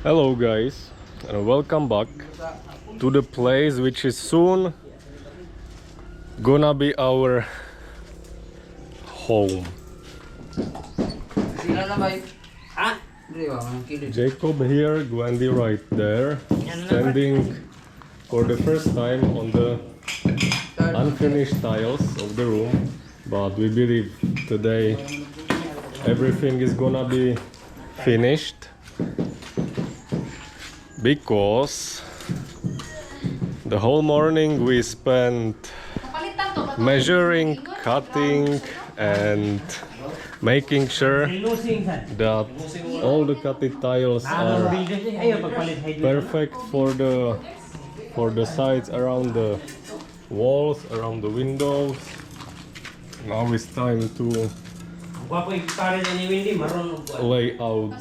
Hello guys, and welcome back to the place which is soon gonna be our home. Jacob here, Gwendy right there, standing for the first time on the unfinished tiles of the room, but we believe today everything is gonna be finished, because the whole morning we spent measuring, cutting and making sure that all the cutted tiles are perfect for the sides around the walls, around the windows. Now it's time to lay out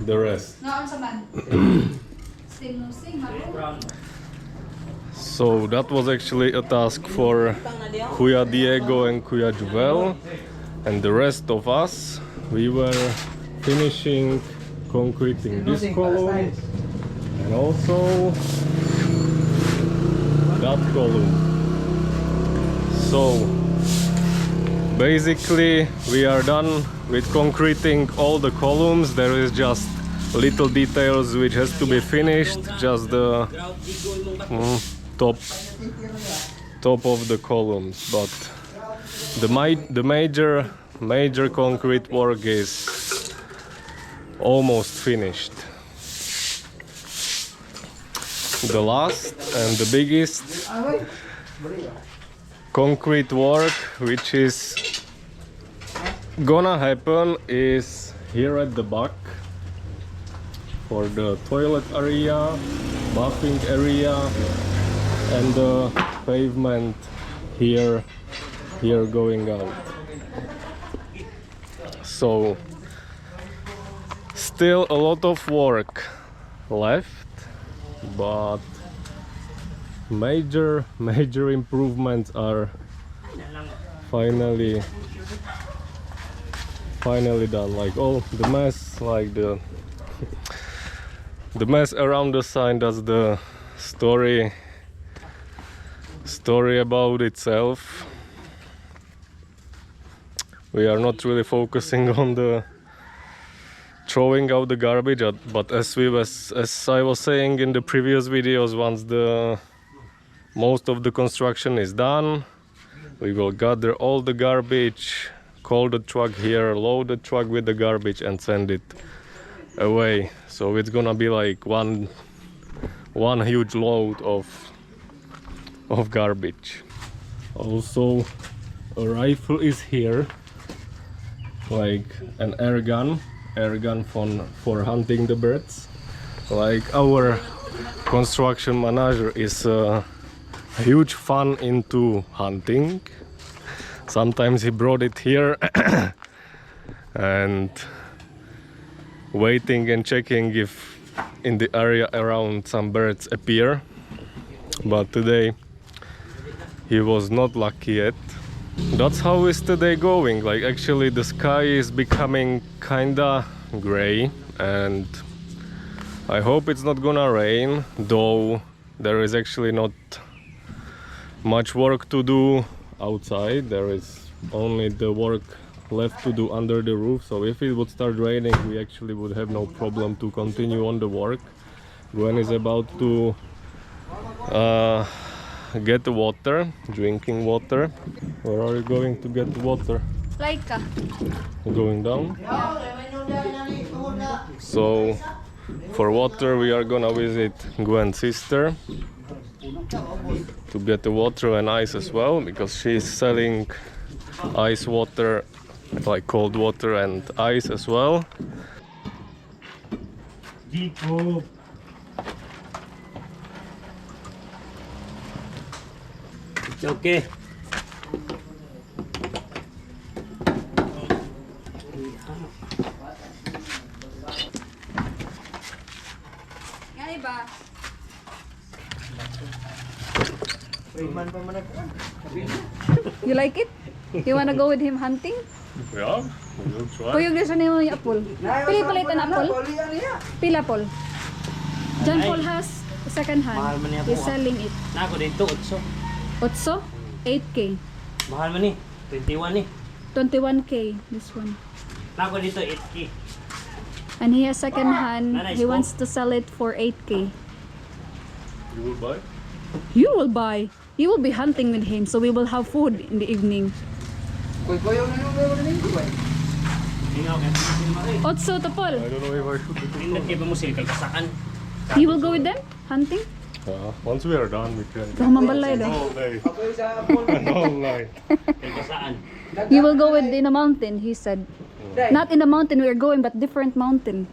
the rest. So that was actually a task for Kuya Diego and Kuya Juvel, and the rest of us, we were finishing concreting this column and also that column. So basically we are done with concreting all the columns. There is just little details which has to be finished, just the top of the columns, but the major concrete work is almost finished. The last and the biggest concrete work which is gonna happen is here at the back, for the toilet area, bathing area and the pavement here going out. So still a lot of work left, but major improvements are finally done. Like all the mess, like the mess around the sign, does the story about itself. We are not really focusing on the throwing out the garbage, but as I was saying in the previous videos, once the most of the construction is done, we will gather all the garbage, call the truck here, load the truck with the garbage and send it away. So it's gonna be like one huge load of garbage. Also a rifle is here, like an air gun for hunting the birds. Like our construction manager is a huge fan into hunting. Sometimes he brought it here and waiting and checking if in the area around some birds appear, but today he was not lucky yet. That's how is today going. Like actually the sky is becoming kinda gray and I hope it's not gonna rain, though there is actually not much work to do outside. There is only the work left to do under the roof, so if it would start raining we actually would have no problem to continue on the work. Gwen is about to get the water, drinking water. Where are you going to get the water? Laika. Going down? So for water we are gonna visit Gwen's sister to get the water and ice as well, because she's selling ice water, like cold water and ice as well. It's okay. You like it? You wanna go with him hunting? Yeah, we will try. Kuyog na siya nimo yung apple. Pili palitan apple? Pila apple? John Paul has second hand. Mahal man niya po, He's ah. selling it. Nako dito 8. Otso? 8K. Mahal man ni. 21 ni. 21K, this one. Nako dito 8K. And he has second hand. Nice He po. wants to sell it for 8K. You will buy? You will buy. You will be hunting with him, so we will have food in the evening. Tingnan ko kay Otso, Topol. I don't know if I should. Pindot kay ba mo sila kalkasakan? You will go with them hunting? Once we are done, we can. Kahamambalay daw. All day. All night. Kalkasaan. You will go with in a mountain, he said. Not in the mountain we are going, but different mountain.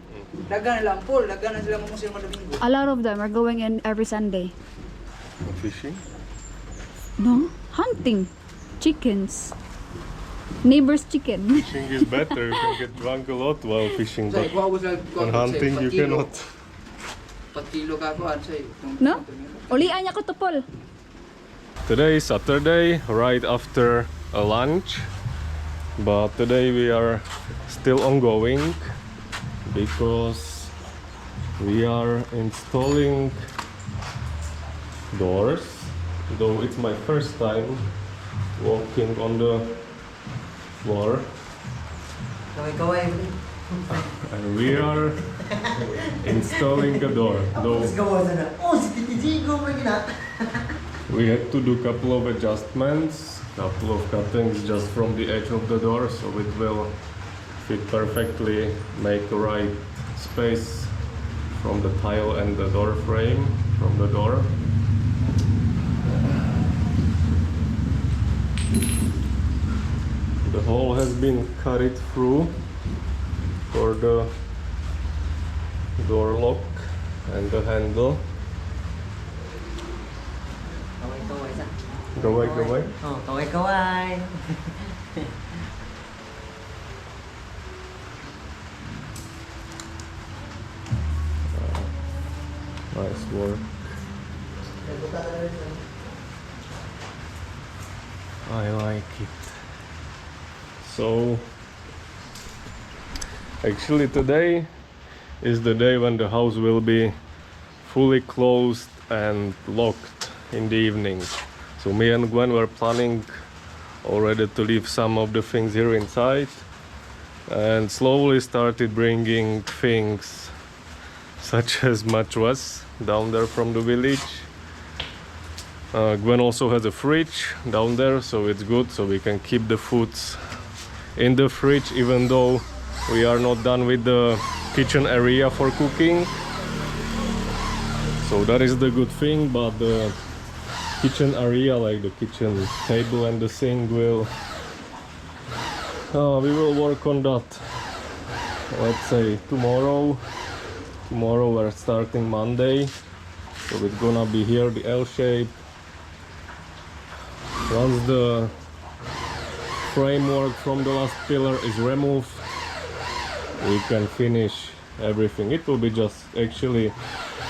Dagan lang Paul, dagan na sila mo sila madaminggo. A lot of them are going in every Sunday. Fishing? No? Hunting. Chickens. Neighbor's chicken. Fishing is better. You can get drunk a lot while fishing, Say, but kuha ko sa on hunting you cannot. Patilo ka ko say. No? Ulian niya ko to, Paul. Today is Saturday, right after a lunch. But today we are still ongoing because we are installing doors. Though it's my first time walking on the floor. Kaway-kaway. And we are installing a door. Though we had to do a couple of adjustments, couple of cuttings just from the edge of the door, so it will fit perfectly, make the right space from the tile and the door frame from the door. The hole has been cut it through for the door lock and the handle. Kaway-kaway sa. Go away, go away. Oh, kaway-kaway. Nice work. I like it. So actually today is the day when the house will be fully closed and locked in the evening. So me and Gwen were planning already to leave some of the things here inside and slowly started bringing things such as mattress down there from the village. Gwen also has a fridge down there, so it's good, so we can keep the foods in the fridge even though we are not done with the kitchen area for cooking. So that is the good thing, but the kitchen area, like the kitchen table and the sink, will we will work on that, let's say tomorrow. Tomorrow we're starting Monday, so it's gonna be here the L shape. Once the framework from the last pillar is removed, we can finish everything. It will be just actually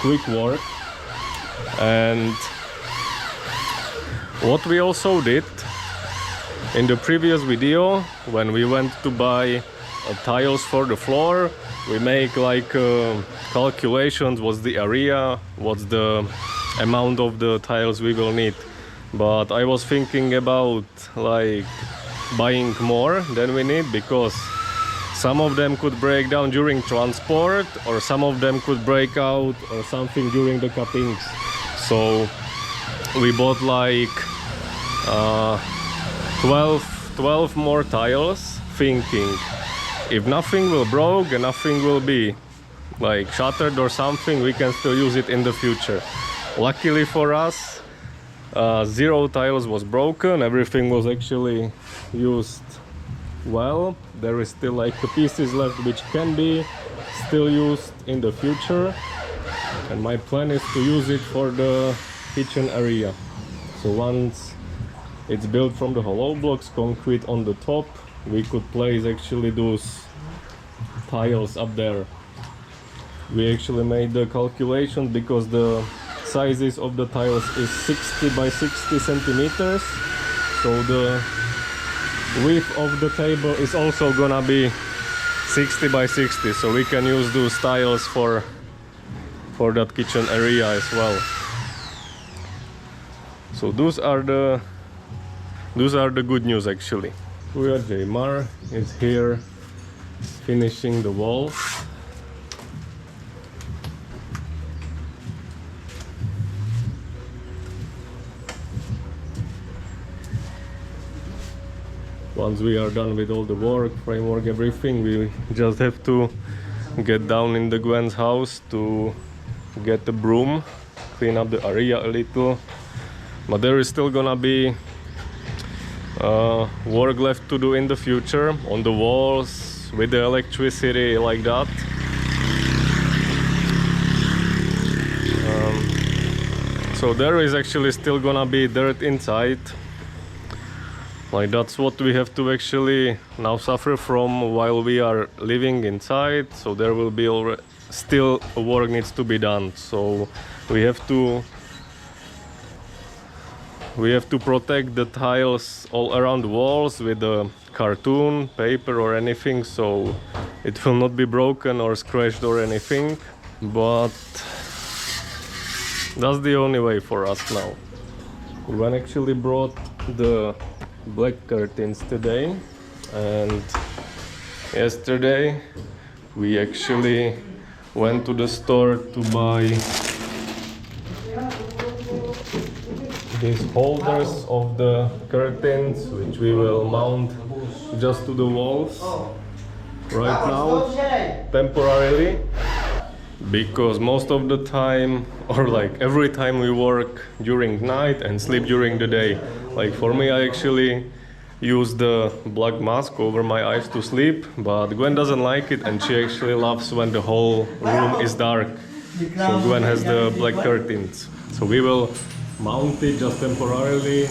quick work. And what we also did in the previous video, when we went to buy tiles for the floor, we make like calculations, what's the area, what's the amount of the tiles we will need. But I was thinking about like buying more than we need, because some of them could break down during transport, or some of them could break out or something during the cuttings. So we bought like 12 more tiles, thinking if nothing will broke and nothing will be like shattered or something, we can still use it in the future. Luckily for us, 0 tiles was broken, everything was actually used well. There is still like pieces left which can be still used in the future, and my plan is to use it for the kitchen area. So once it's built from the hollow blocks, concrete on the top, we could place actually those tiles up there. We actually made the calculation because the sizes of the tiles is 60 by 60 centimeters, so the width of the table is also gonna be 60 by 60, so we can use those tiles for for that kitchen area as well. So those are the good news actually. Kuya Jaymar is here finishing the walls. Once we are done with all the work, framework, everything, we just have to get down in the Gwen's house to get the broom, clean up the area a little. But there is still gonna be work left to do in the future on the walls with the electricity like that. So there is actually still gonna be dirt inside. Like that's what we have to actually now suffer from while we are living inside. So there will be still work needs to be done. So we have to protect the tiles all around the walls with a cartoon, paper or anything, so it will not be broken or scratched or anything. But that's the only way for us now. Gwen actually brought the black curtains today, and yesterday we actually went to the store to buy these holders of the curtains, which we will mount just to the walls right now temporarily, because most of the time, or like every time, we work during night and sleep during the day. Like for me, I actually use the black mask over my eyes to sleep, but Gwen doesn't like it and she actually loves when the whole room is dark. So Gwen has the black curtains. So we will mount it just temporarily,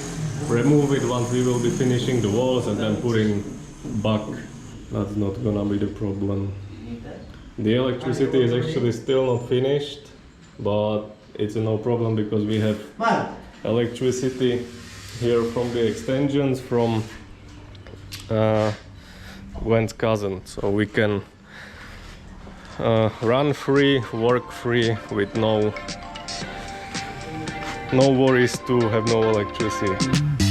remove it once we will be finishing the walls, and then put in back. That's not gonna be the problem. The electricity is actually still not finished, but it's no problem because we have electricity here from the extensions from Gwen's cousin, so we can run free, work free with no worries to have no electricity.